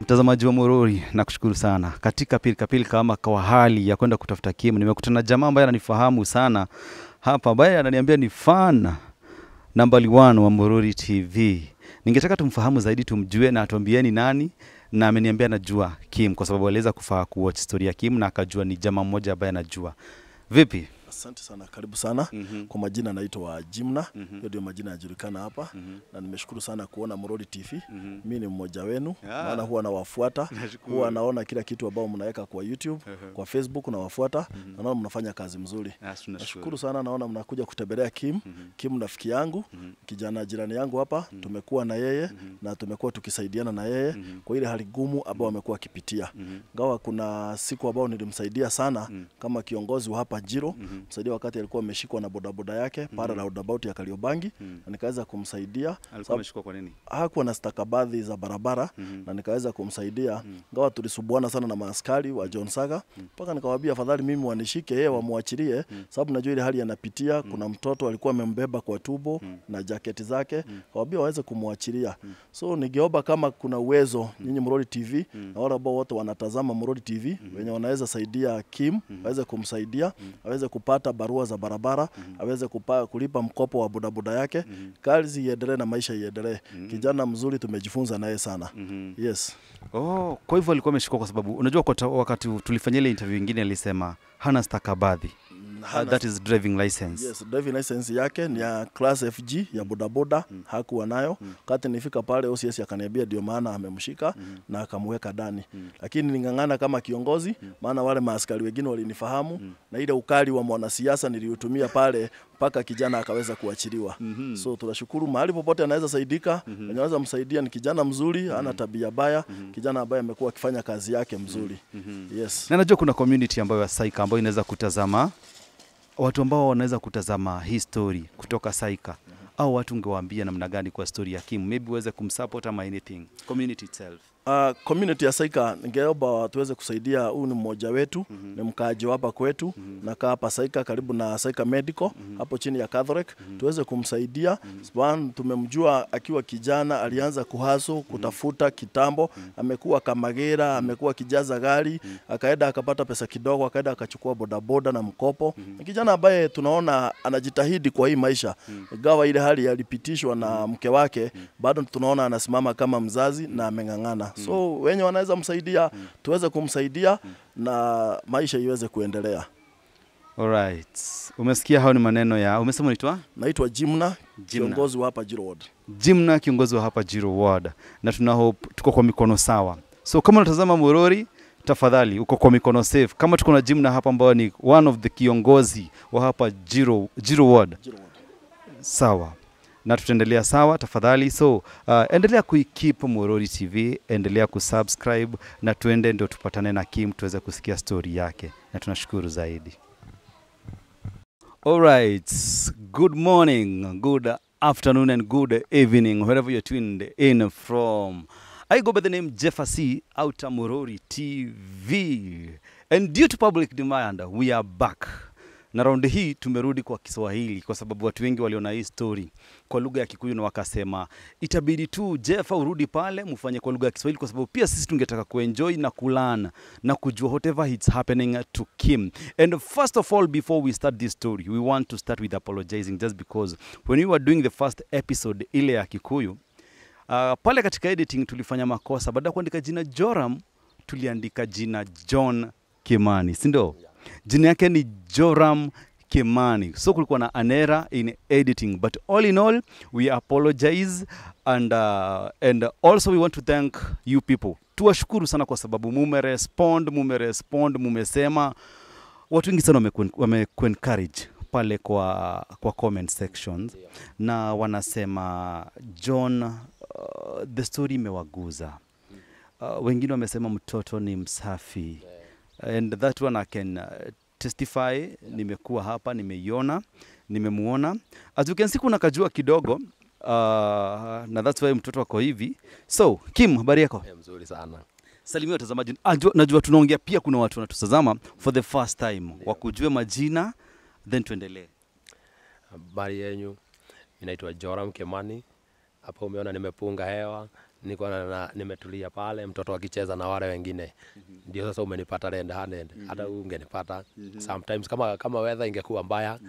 Mtazamaji wa Murori, nakushukuru sana. Katika pilika kama kwa hali ya kwenda kutafuta Kim, nimekutana na jamaa ambaye ananifahamu sana hapa, ambaye ananiambia ni fan number 1 wa Murori TV. Ningetaka tumfahamu zaidi, tumjue na atuambieni nani, na ameniambia anajua Kim kwa sababu aliweza kufaa kuwatch story ya Kim na akajua ni jamaa mmoja ambaye anajua. Vipi? Asante sana, karibu sana. Kwa majina naitwa Jimna, hiyo ndio majina yajulikana hapa. Na nimeshukuru sana kuona Murori TV. Mimi ni mmoja wenu, maana huwa nawafuata, huwa naona kila kitu ambao mnaweka kwa YouTube, kwa Facebook nawafuata, na naona mnafanya kazi mzuri. Nashukuru sana, naona mnakuja kutembelea Kim. Kim rafiki yangu, kijana jirani yangu hapa, tumekuwa na yeye na tumekuwa tukisaidiana na yeye kwa ile hali gumu ambao amekuwa akipitia. Ngawa kuna siku ambao nilimsaidia sana kama kiongozi wa hapa Jiro. Msaidia wakati alikuwa ameshikwa na bodaboda yake para roundabout ya Kariobangi, na nikaweza kumsaidia. Alikuwa ameshikwa kwa nini? Hakuwa na stakabadhi za barabara, na nikaweza kumsaidia. Ngawa tulisubuana sana na maaskari wa John Saga, mpaka nikawaambia afadhali mimi wanishike, yeye wamwachilie, sababu najua ile hali anapitia. Kuna mtoto alikuwa amembeba kwa tubo na jaketi zake, kawaambia waweze kumwachilia. So ningeomba kama kuna uwezo nyinyi Murori TV na wale ambao wote wanatazama Murori TV wenye wanaweza saidia Kim, waweze kumsaidia, aweze kupata barua za barabara, aweze kulipa mkopo wa bodaboda yake, kazi iendelee na maisha iendelee. Kijana mzuri, tumejifunza naye sana. Yes. Oh, kwa hivyo alikuwa ameshikwa kwa sababu unajua kwa wakati tulifanyia ile interview nyingine alisema hana stakabadhi. That is driving license. Yes, driving license yake ni ya class FG ya bodaboda, hakuwa nayo. Wakati nifika pale OCS akaniambia ndio maana amemshika na akamweka ndani. Lakini ningangana kama kiongozi, maana wale maaskari wengine walinifahamu na ile ukali wa mwanasiasa niliutumia pale mpaka kijana akaweza kuachiliwa. So tunashukuru mahali popote anaweza saidika, anaweza msaidia. Ni kijana mzuri, hana tabia baya, kijana ambaye amekuwa akifanya kazi yake mzuri. Yes. Na najua kuna community ambayo ya Saika ambayo inaweza kutazama, watu ambao wanaweza kutazama hii story kutoka Saika, au watu ungewaambia namna gani kwa story ya Kim? Maybe uweze kumsupport ama anything. Community itself. Community ya Saika ningeomba tuweze kusaidia. Huyu ni mmoja wetu, ni mkaaji hapa kwetu, na kaa hapa Saika karibu na Saika Medical hapo chini ya Catholic. Tuweze kumsaidia. Sababu tumemjua akiwa kijana, alianza kuhaso kutafuta kitambo, amekuwa Kamagera, amekuwa kijaza gari, akaenda akapata pesa kidogo, akaenda akachukua bodaboda na mkopo. Kijana ambaye tunaona anajitahidi kwa hii maisha. Gawa ile hali alipitishwa na mke wake, bado tunaona anasimama kama mzazi na amengangana. So wenye wanaweza msaidia, tuweze kumsaidia na maisha iweze kuendelea. Alright. Umesikia hao ni maneno ya, umesema unaitwa? Naitwa Jimna, kiongozi wa hapa Jiro Ward. Jimna, kiongozi wa hapa Jiro Ward. Na tuna hope tuko kwa mikono sawa. So kama unatazama Murori, tafadhali uko kwa mikono safe. Kama tuko na Jimna hapa ambao ni one of the kiongozi wa hapa Jiro Ward. Sawa. Na tutaendelea sawa, tafadhali. So endelea kuikeep Murori TV, endelea kusubscribe, na tuende ndio tupatane na Kim tuweze kusikia story yake, na tunashukuru zaidi. Alright, good morning, good afternoon and good evening wherever you're tuned in from. I go by the name Jefferson Outer Murori TV, and due to public demand we are back. Na round hii tumerudi kwa Kiswahili kwa sababu watu wengi waliona hii story kwa lugha ya Kikuyu na wakasema itabidi tu Jeff urudi pale mfanye kwa lugha ya Kiswahili, kwa sababu pia sisi tungetaka kuenjoy na kulearn na kujua whatever it's happening to Kim. And first of all, before we start this story, we want to start with apologizing, just because when we were doing the first episode ile ya Kikuyu, pale katika editing tulifanya makosa. Baada ya kuandika jina Joram tuliandika jina John Kimani, si ndio? Jina yake ni Joram Kimani. So kulikuwa na an error in editing, but all in all we apologize, and also we want to thank you people. Tuwashukuru sana kwa sababu mumerespond, mumesema. Watu wengi sana wamekuencourage pale kwa comment sections, na wanasema John, the story imewaguza. Wengine wamesema mtoto ni msafi. And that one I can testify. Nimekuwa hapa, nimeiona, nimemuona. As you can see kuna kajua kidogo, na that's why mtoto wako hivi. So, Kim, habari yako? Mzuri sana. Salimia watazamaji. Najua tunaongea pia kuna watu wanatutazama for the first time. Wakujue majina, then tuendelee. Habari yenu. Ninaitwa Joram Kimani. Hapa umeona nimepunga hewa. niko nimetulia pale, mtoto akicheza na wale wengine. Ndio sasa umenipata red handed. Hata ungenipata sometimes kama weather ingekuwa mbaya,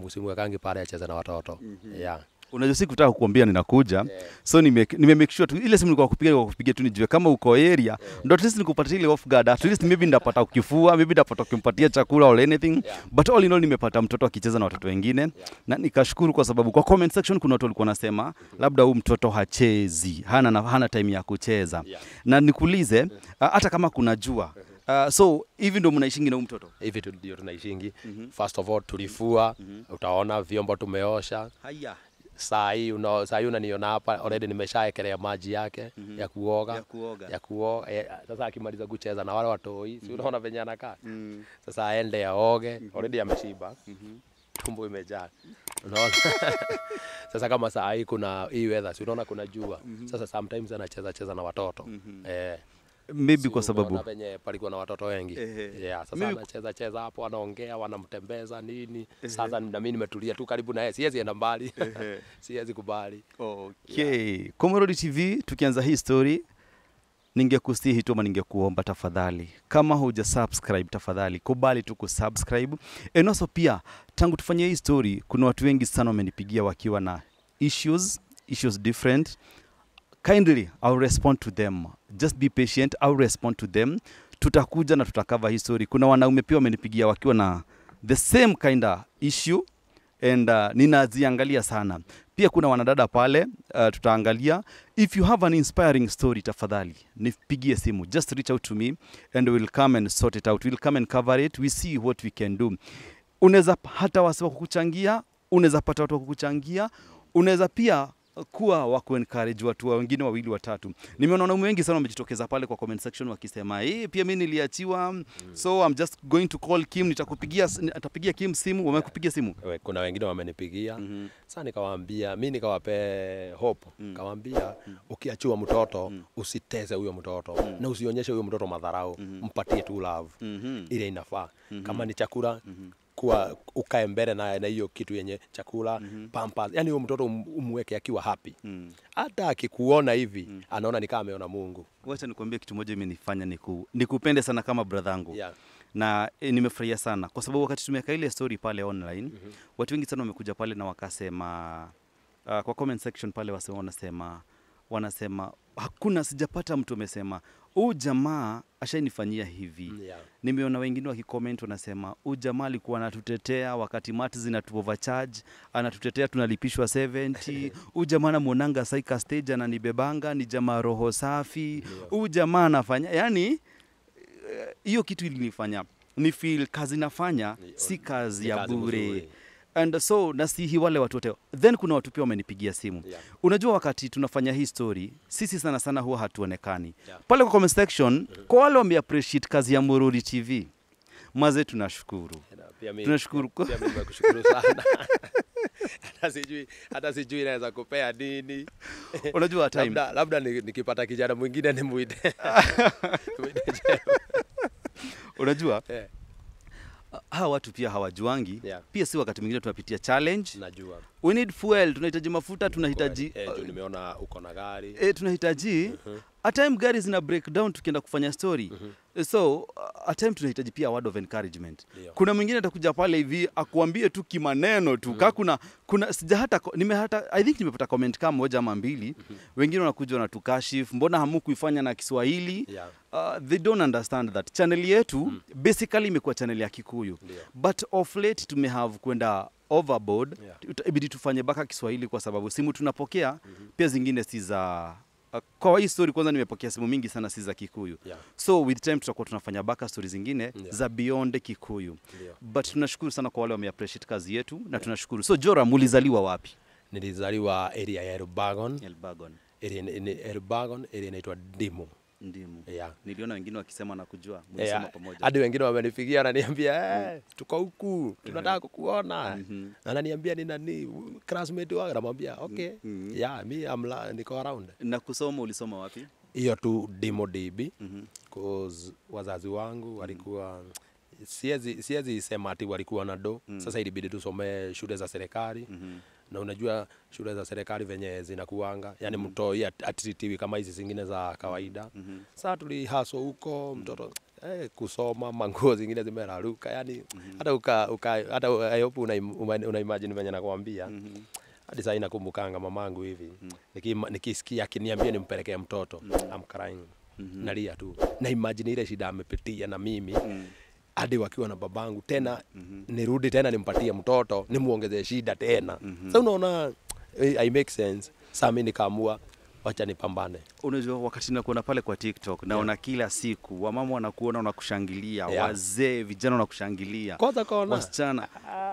simwekangi pale acheze na watoto. Yeah. Unajua sikutaka kukuambia ninakuja. So nime make sure tu ile simu nilikuwa kupigia tu nijue kama uko area. Ndio at least nikupatia ile off guard. At least maybe ndapata ukifua, maybe ndapata ukimpatia chakula or anything. But all in all nimepata mtoto akicheza na watoto wengine. Na nikashukuru kwa sababu kwa comment section kuna watu walikuwa nasema labda huyu mtoto hachezi, hana time ya kucheza. Na nikuulize hata kama kuna jua. So hivi ndio mnaishingi na huyu mtoto? Hivi ndio tunaishingi. First of all tulifua, utaona vyombo tumeosha. Haya. Saa hii unaniona hapa already nimeshaekelea maji yake ya kuoga. Sasa akimaliza kucheza na wale watoi, si unaona venye anakaa. Sasa aende aoge, already ameshiba. Tumbo imejaa. Unaona? Sasa kama saa hii kuna hii weather, si unaona kuna jua. Sasa sometimes anacheza na watoto. Maybe kwa sababu na venye palikuwa na watoto wengi. Sasa anacheza hapo, anaongea, wanamtembeza nini. Sasa na mimi nimetulia tu karibu na yeye. Siwezi enda mbali. Siwezi kubali. Okay. Komorodi TV tukianza hii story, ningekusihi tu ama ningekuomba tafadhali, kama huja subscribe tafadhali kubali tu kusubscribe. And also pia tangu tufanye hii story kuna watu wengi sana wamenipigia wakiwa na issues different. Kindly, I'll respond to them. Just be patient, I'll respond to them. Tutakuja na tutakava history. Kuna wanaume pia wamenipigia wakiwa na the same kind of issue and ninaziangalia sana. Pia kuna wanadada pale tutaangalia. If you have an inspiring story tafadhali, nipigie simu. Just reach out to me and we'll come and sort it out. We'll come and cover it. We see what we can do. Unaweza hata wasi wa kukuchangia, unaweza pata watu wa kukuchangia, unaweza pia kuwa wako encourage watu wengine wawili watatu. Nimeona wanaume wengi sana wamejitokeza pale kwa comment section wakisema, pia mimi niliachiwa, so I'm just going to call Kim, atapigia Kim simu." Wamekupigia simu? Kuna wengine wamenipigia. Sasa nikawaambia, mimi nikawape hope. Kawaambia ukiachiwa mtoto, usiteze huyo mtoto na usionyeshe huyo mtoto madharau. Mpatie tu love. Ile inafaa. Kama ni chakula, kuwa ukae mbele na hiyo kitu yenye chakula, pampers, yani huyo mtoto umweke akiwa happy. Hata akikuona hivi anaona ni kama ameona Mungu. Wacha nikwambie kitu moja imenifanya nikupende sana kama brother yangu. Na nimefurahia sana kwa sababu wakati tumeka ile story pale online, watu wengi sana wamekuja pale na wakasema kwa comment section pale wanasema hakuna, sijapata mtu amesema huyu jamaa ashainifanyia hivi. Nimeona wengine wakicomment wanasema huyu jamaa alikuwa anatutetea wakati mati zinatu overcharge, anatutetea tunalipishwa 70. Huyu jamaa anamuonanga Saika stage ananibebanga, ni jamaa roho safi. Huyu jamaa anafanya, yani hiyo kitu ilinifanya ni feel kazi nafanya si kazi ya bure. And so nasihi wale watu wote. Then kuna watu pia wamenipigia simu. Unajua wakati tunafanya hii story, sisi sana sana huwa hatuonekani. Pale kwa comment section, kwa wale wame appreciate kazi ya Morori TV, maze tunashukuru. Tunashukuru. Pia mimi nakushukuru sana. Hata sijui naweza kupea nini. Unajua time. Labda nikipata kijana mwingine nimuite. Unajua? Hawa watu pia hawajuangi. Pia si wakati mwingine tunapitia challenge. Najua. We need fuel, tunahitaji mafuta, tunahitaji nimeona uko na gari. Tunahitaji at time gari zina breakdown tukienda kufanya story. So at time tunahitaji pia word of encouragement. Kuna mwingine atakuja pale hivi akuambie tu kimaneno tu. Kuna I think nimepata comment kama moja ama mbili. Wengine wanakuja wanatukashifu, mbona hamukuifanya na Kiswahili? They don't understand that channel yetu basically imekuwa channel ya Kikuyu. But of late tumehave kwenda overboard. Ibidi tufanye baka Kiswahili kwa sababu simu tunapokea pia zingine si za kwa hii story kwanza nimepokea simu mingi sana si za Kikuyu. So with time tutakuwa tunafanya baka story zingine za beyond Kikuyu. But tunashukuru sana kwa wale wame appreciate kazi yetu na tunashukuru. So Jora, mulizaliwa wapi? Nilizaliwa area ya Elbagon. Elbagon. Area inaitwa Ndimu. Niliona wengine wakisema na kujua mlisema pamoja. Hadi wengine wamenipigia na niambia tuko huku tunataka kukuona. Na ananiambia ni nani classmate wangu, namwambia okay. Me niko around. Na kusoma ulisoma wapi? Hiyo tu Demo DB. Cause wazazi wangu walikuwa siwezi sema ati walikuwa na do. Sasa ilibidi tusome shule za serikali. Na unajua shule za serikali venye zinakuanga, yani mtoi atritiwi kama hizi zingine za kawaida. Sasa tulihaso huko mtoto kusoma, manguo zingine zimeraruka, yani hata I hope una imagine venye nakwambia. Hadi sasa inakumbukanga mamangu hivi. Nikisikia akiniambia nimpelekee mtoto, I'm crying. Nalia tu. Na imagine ile shida amepitia na mimi. Hadi wakiwa na babangu tena nirudi tena nimpatie mtoto, nimuongezee shida tena. Sasa unaona I make sense. Sasa mimi nikaamua wacha nipambane. Unajua wakati nakuona pale kwa TikTok naona kila siku wamama wanakuona wanakushangilia, wazee vijana wanakushangilia. Kwanza kona wasichana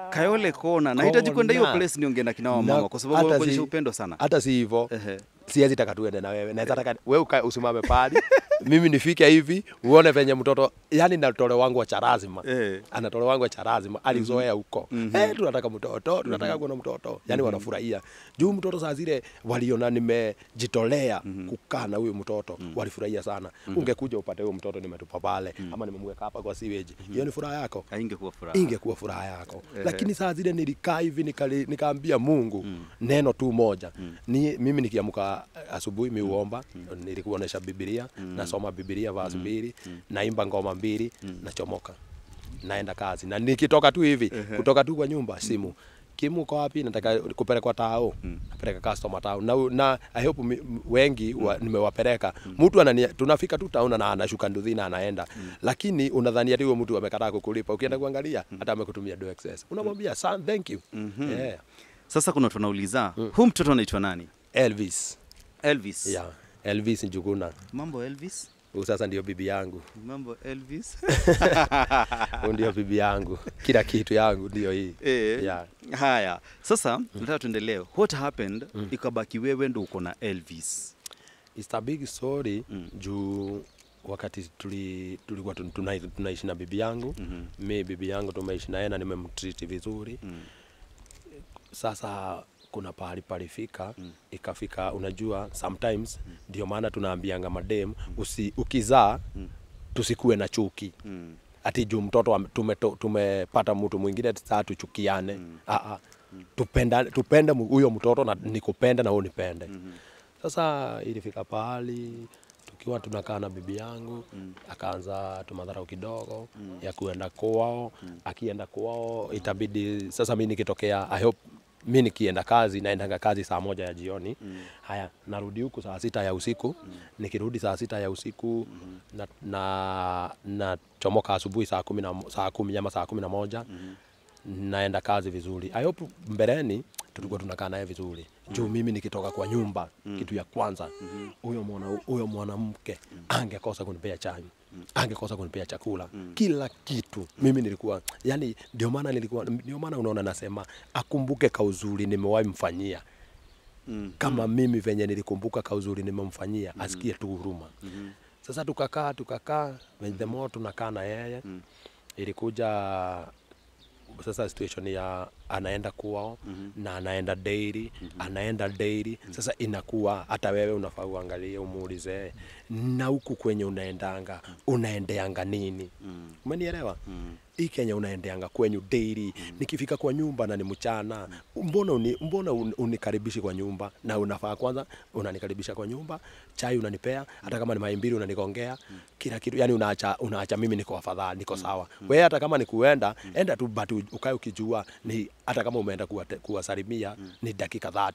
Kayole kona nahitaji kwenda hiyo place niongee na kina mama kwa sababu wanaonyesha upendo sana. Hata si hivyo. Siwezi taka tuende na wewe. Naweza taka wewe usimame pale. Mimi nifike hivi uone venye mtoto yani natole wangu wa charazima. Anatole wangu wa charazima alizoea huko. Tunataka mtoto, tunataka kuona mtoto. Yani wanafurahia. Juu mtoto saa zile waliona nimejitolea kukaa na huyo mtoto. Walifurahia sana. Ungekuja upate huyo mtoto nimetupa pale ama nimemweka hapa kwa sewage. Hiyo ni furaha yako? Ingekuwa furaha. Ingekuwa furaha yako. Lakini saa zile nilikaa hivi nikaambia Mungu neno tu moja. Mimi nikiamka asubuhi mimi huomba, nilikuonesha Biblia, nasoma Biblia verse 2, naimba ngoma 2, nachomoka. Naenda kazi. Na nikitoka tu hivi, kutoka tu kwa nyumba simu. Kimu uko wapi? Nataka kupeleka tao. Napeleka customer tao. Na I hope wengi nimewapeleka. Mtu tunafika tu town na anashuka nduthi na anaenda. Lakini unadhania ati huyo mtu amekataa kukulipa. Ukienda kuangalia hata amekutumia do excess. Unamwambia son thank you. Sasa kuna tunauliza, huyu mtoto anaitwa nani? Elvis. Elvis. Yeah. Elvis Njuguna. Mambo Elvis? Sasa ndio bibi yangu. Mambo Elvis. Ndio bibi yangu. Kila kitu yangu ndio hii. Yeah. Haya. Sasa nataka tuendelee. What happened ikabaki wewe ndio uko na Elvis? It's a big story juu wakati tulikuwa tunaishi na bibi yangu. Mimi bibi yangu tumeishi naye na nimemtreat vizuri. Sasa kuna pahali palifika ikafika unajua sometimes ndio maana tunaambianga madem ukizaa tusikue na chuki. Ati juu mtoto tumepata mtu mwingine sasa tuchukiane. Tupende huyo mtoto na nikupende na unipende. Sasa ilifika pahali tukiwa tunakaa na bibi yangu akaanza tumadharau kidogo ya kuenda kwao. Akienda kwao itabidi sasa mimi nikitokea I hope mimi nikienda kazi naendanga kazi saa 1 ya jioni. Haya narudi huku saa 6 ya usiku. Nikirudi saa 6 ya usiku na chomoka asubuhi saa 10 ama saa 11. Naenda kazi vizuri. I hope mbeleni tulikuwa tunakaa naye vizuri. Juu mimi nikitoka kwa nyumba kitu ya kwanza huyo mwanamke angekosa kunipea chai. Angekosa kunipea chakula. Kila kitu. Mimi nilikuwa yani ndio maana unaona nasema akumbuke kauzuri nimewahi mfanyia. Kama mimi venye nilikumbuka kauzuri nimemfanyia asikie tu huruma. Sasa tukakaa the more tunakaa na yeye ilikuja sasa situation ya anaenda kwao na anaenda daily. Sasa inakuwa hata wewe unafaa uangalie umuulize na huku kwenye unaendeanga nini. Umenielewa? Hii Kenya unaendeanga kwenye daily. Nikifika kwa nyumba na ni mchana, mbona unikaribishi kwa nyumba na unafaa kwanza unanikaribisha kwa nyumba, chai unanipea, hata kama ni maimbili unanigongea, kila kitu yani unaacha mimi niko afadhali, niko sawa. Wewe hata kama ni kuenda, enda tu but ukae ukijua ni hata kama umeenda kuwasalimia ni dakika 30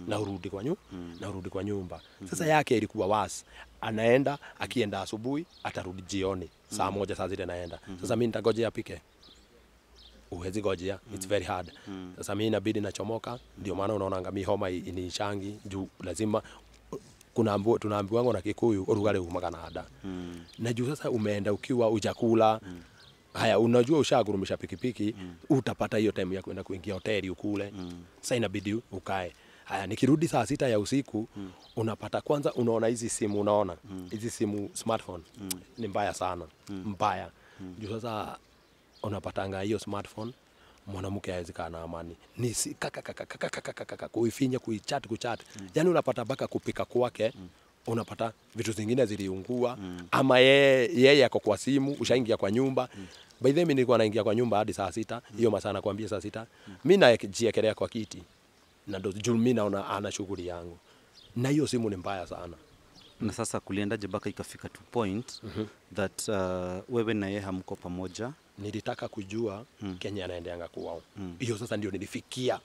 na urudi kwa nyumba. Sasa yake ilikuwa wasi. Anaenda akienda asubuhi atarudi jioni saa 1 saa zile naenda. Sasa mimi nitagojea apike. Uwezi gojea, it's very hard. Sasa mimi inabidi nachomoka, ndio maana unaona mimi homa inishangi juu lazima tunaambiwa na Kikuyu urugale umaga na ada. Na juu sasa umeenda ukiwa ujakula. Haya unajua ushagurumisha pikipiki, utapata hiyo time ya kwenda kuingia hoteli ukule. Sasa inabidi ukae. Haya nikirudi saa 6 ya usiku unapata kwanza unaona hizi simu unaona hizi simu smartphone ni mbaya sana mbaya. Juu sasa unapatanga hiyo smartphone mwanamke hawezi kaa na amani. Ni kuifinya kuichat. Yani unapata baka kupika kwake unapata vitu zingine ziliungua ama yeye yako kwa simu ushaingia kwa nyumba. By the way mimi nilikuwa naingia kwa nyumba hadi saa 6 hiyo masaa nakwambia saa 6 mimi najiekelea kwa kiti na ndo juu mimi naona ana shughuli yangu, na hiyo simu ni mbaya sana. Na sasa kuliendaje mpaka ikafika to point that wewe na yeye hamko pamoja? Nilitaka kujua Kenya anaendeanga kwao. Hiyo sasa ndio nilifikia.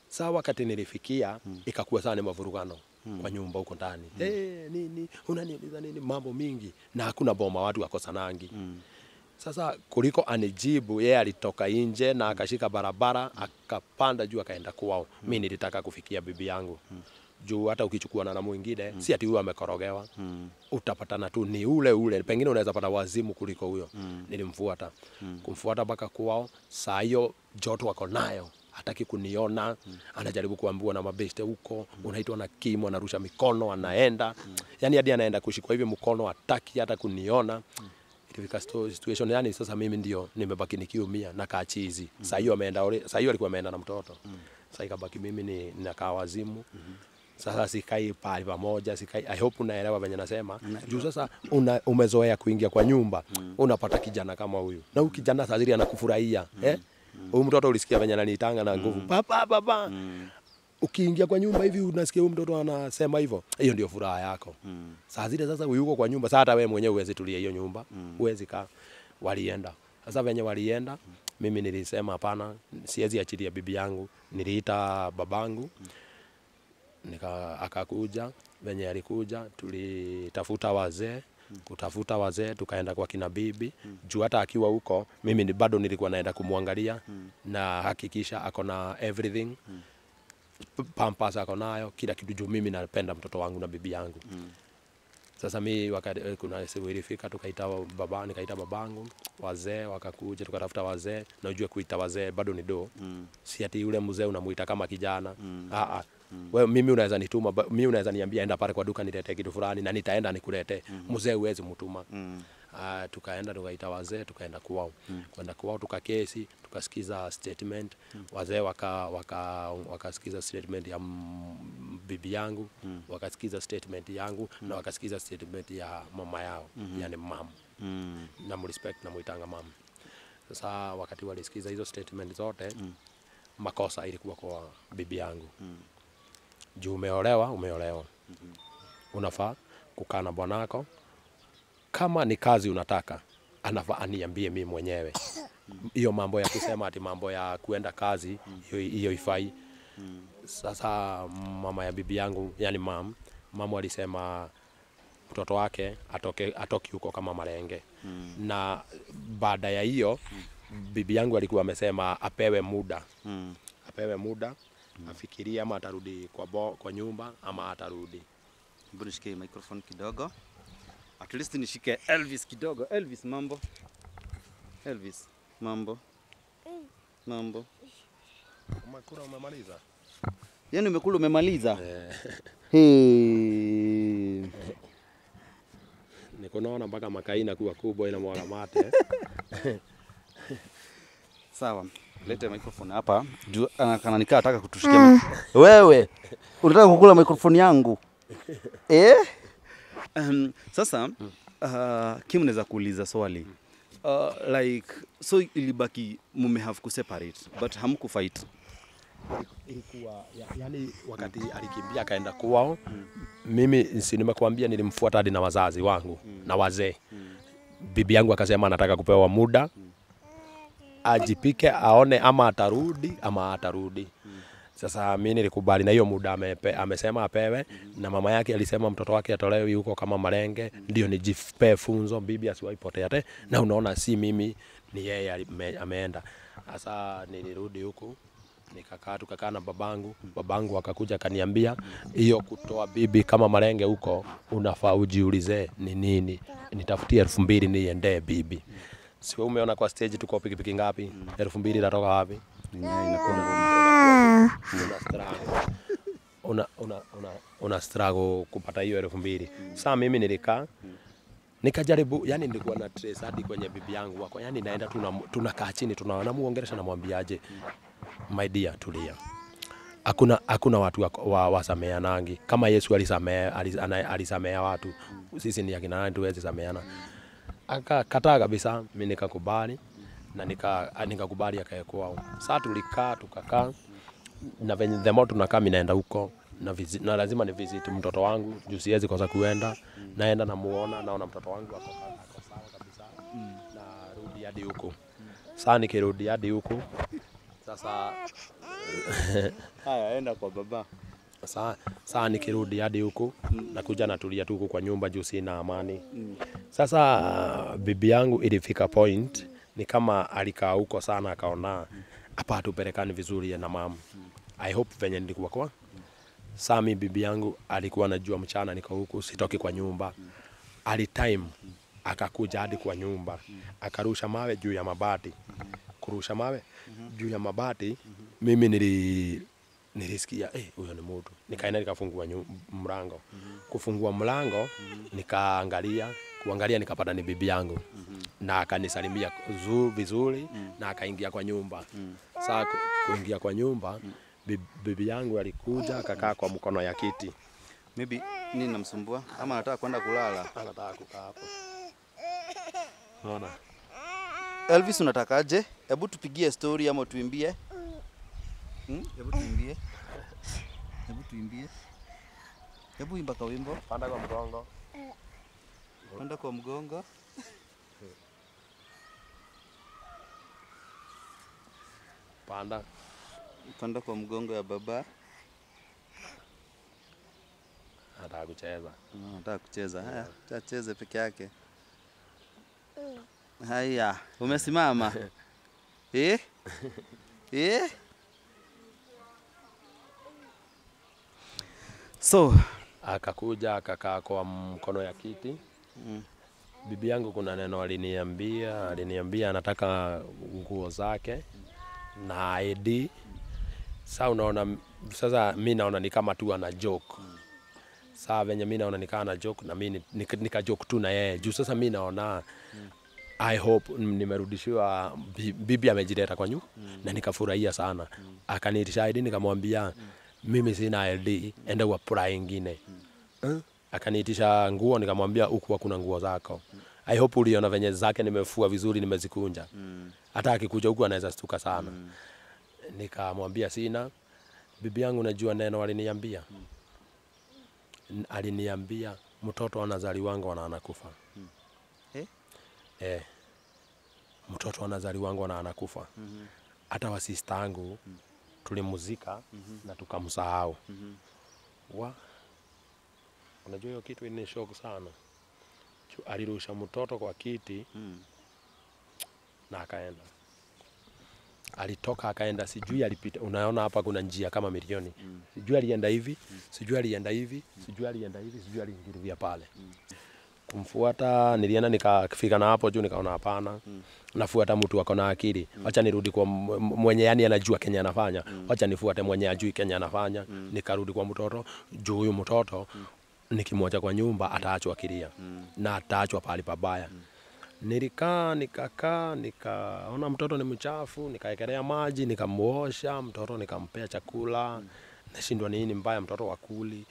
Saa wakati nilifikia ikakuwa sana mavurugano kwa nyumba huko ndani. Nini unaniuliza nini, mambo mingi na hakuna boma, watu wakosanangi. Sasa kuliko anijibu, yeye alitoka nje na akashika barabara akapanda juu akaenda kwao. Mimi nilitaka kufikia bibi yangu. Juu hata ukichukua na mwingine si ati huyo amekorogewa, utapatana tu ni ule, pengine unaweza pata wazimu kuliko huyo. Nilimfuata kumfuata mpaka kwao. Saa hiyo joto wako nayo, hataki kuniona, anajaribu kuambiwa na mabeste huko, unaitwa na Kim, anarusha mikono, anaenda yani hadi anaenda kushikwa hivi mkono, hataki hata kuniona. Ilifika situation yani sasa mimi ndio nimebaki nikiumia na kaachizi. Saa hiyo alikuwa ameenda na mtoto. Sasa ikabaki mimi ninakaa wazimu. Sasa sikai pale pamoja, I hope unaelewa venye nasema. Juu sasa umezoea kuingia kwa nyumba, unapata kijana kama huyu. Na huyu kijana sasa anakufurahia, huyu mtoto ulisikia venye ananitanga na nguvu. Baba. Ukiingia kwa nyumba hivi unasikia huyu mtoto anasema hivyo. Hiyo ndio furaha yako. Saa zile sasa yuko kwa nyumba, sasa hata wewe mwenyewe uweze tulia hiyo nyumba, uweze kaa. Walienda. Sasa venye walienda, mimi nilisema hapana, siwezi achilia bibi yangu. Niliita babangu. Akakuja, venye alikuja tulitafuta wazee, kutafuta wazee tukaenda kwa kina bibi. Juu hata akiwa huko mimi bado nilikuwa naenda kumwangalia na hakikisha ako na everything. Pampers ako nayo, kila kitu juu mimi napenda mtoto wangu na bibi yangu. Sasa mimi wakati kuna siku ilifika tukaita babangu, wazee wakakuja, tukatafuta wazee. Na unajua kuita wazee bado ni si ati yule mzee unamuita kama kijana. Wewe mimi unaweza nituma, mimi unaweza niambia enda pale kwa duka niletee kitu fulani na nitaenda nikuletee. Mzee huwezi mtuma. Tukaenda tukaita wazee, tukaenda kwao. Kwenda kwao tukakesi, tukasikiza statement. Wazee wakasikiza statement ya bibi yangu, wakasikiza statement yangu na wakasikiza statement ya mama yao, yani mama. Na respect na muitanga mama. Sasa wakati walisikiza hizo statement zote, makosa ilikuwa kwa bibi yangu. Juu umeolewa. Unafaa kukaa na bwanako. Kama ni kazi unataka, anafaa aniambie mimi mwenyewe. Hiyo mambo ya kusema ati mambo ya kuenda kazi, hiyo ifai. Sasa mama ya bibi yangu, yani mama alisema mtoto wake atoki huko kama malenge. Na baada ya hiyo bibi yangu alikuwa amesema apewe muda. Afikirie ama atarudi kwa nyumba ama atarudi. Mbona nishike microphone kidogo? At least nishike Elvis kidogo. Elvis mambo. Umekula umemaliza? Yaani umekula umemaliza? Niko naona mpaka makaina kuwa kubwa ina mwana mate. Sawa. Lete microphone hapa. Kana nikaa nataka kutushikia. Wewe unataka kukula microphone yangu? Sasa Kim naweza kuuliza swali. Like so ilibaki mume have ku separate but hamku fight. Ilikuwa yani wakati alikimbia akaenda kwao, mimi si nimekuambia nilimfuata hadi na wazazi wangu na wazee. Bibi yangu akasema anataka kupewa muda. Ajipike aone ama atarudi. Sasa mimi nilikubali na hiyo muda amesema apewe. Na mama yake alisema mtoto wake atolewe huko kama malenge, ndio nijipe funzo bibi asiwaipotea. Na unaona si mimi ni yeye ameenda. Sasa nilirudi huko tukakaa na babangu akakuja akaniambia hiyo kutoa bibi kama malenge huko unafaa ujiulize ni nini, nitafutie 2000 niende bibi. Si wewe umeona kwa stage tuko pikipiki ngapi? 2000 inatoka wapi? Una struggle kupata hiyo 2000. Sasa mimi nilikaa nikajaribu, yani nilikuwa na trace hadi kwenye bibi yangu wako, yani naenda tunakaa chini tunamuongelesha, namwambiaje my dear tulia. Hakuna watu wasameanangi kama Yesu alisamea watu. Sisi ni akina nani tuweze sameana? Akakataa kabisa. Mimi nikakubali na nikakubali akae kwao. Sasa tukakaa na venye the more tunakaa mimi naenda huko na lazima ni visit mtoto wangu juu siwezi kosa kuenda. Naenda namuona, naona mtoto wangu ako sawa kabisa. Na rudi hadi huko. Sasa nikirudi hadi huko sasa Haya, enda kwa baba. Sasa nikirudi hadi huko nakuja natulia tu huko kwa nyumba juu sina amani. Sasa bibi yangu ilifika point ni kama alikaa huko sana akaona hapa hatupelekani vizuri na mama. I hope venye nilikuwa kwa Sami bibi yangu alikuwa anajua mchana niko huku sitoki kwa nyumba. Time akakuja hadi kwa nyumba akarusha mawe juu ya mabati. Kurusha mawe juu ya mabati mimi nilisikia huyo ni mtu. Nikaenda nikafungua mlango. Kufungua mlango kuangalia nikapata ni bibi yangu. Na akanisalimia vizuri na akaingia kwa nyumba. Sasa kuingia kwa nyumba bibi yangu alikuja akakaa kwa mkono ya kiti. Maybe nini namsumbua ama anataka kwenda kulala? Anataka kukaa hapo. Unaona? Elvis, unatakaje? Hebu tupigie story ama tuimbie? Hebu tuimbie. Hebu imba kwa wimbo. Panda kwa mgongo. Panda kwa mgongo. Panda kwa mgongo ya baba. Anataka kucheza. Anataka kucheza. Haya, acheze peke yake. Haya, umesimama. So akakuja akakaa kwa mkono ya kiti. Bibi yangu kuna neno aliniambia anataka nguo zake na ID. Sasa mimi naona ni kama tu ana joke. Sasa venye mimi naona nikaa ana joke na mimi nika joke tu na yeye. Juu sasa mimi naona I hope nimerudishiwa bibi amejileta kwa nyumba na nikafurahia sana. Akaniitisha ID nikamwambia mimi sina ID, enda uapply ingine. Akaniitisha nguo nikamwambia huku kuna nguo zako. I hope uliona venye zake nimefua vizuri nimezikunja. Hata akikuja huku anaweza stuka sana. Nikamwambia sina. Bibi yangu najua neno aliniambia. Aliniambia mtoto anazaliwanga na anakufa. Mtoto anazaliwanga na anakufa. Hata wa sister yangu tulimuzika na tukamsahau. Unajua hiyo kitu ni shock sana. Alirusha mtoto kwa kiti na akaenda. Alitoka akaenda, sijui alipita. Unaona hapa kuna njia kama milioni. Sijui alienda hivi, sijui alienda hivi, sijui alienda hivi, sijui aliingililia pale. Kumfuata nilienda nikafika na hapo juu nikaona hapana. Nafuata mtu ako na akili. Acha nirudi kwa mwenye yani anajua Kenya anafanya. Acha nifuate mwenye ajui Kenya anafanya. Nikarudi kwa mtoto, juu huyu mtoto nikimwacha kwa nyumba ataachwa kilia na ataachwa pale pabaya. Nikakaa nikaona mtoto ni mchafu, nikaekelea maji, nikamuosha mtoto, nikampea chakula. Nashindwa nini mbaya mtoto wakuli.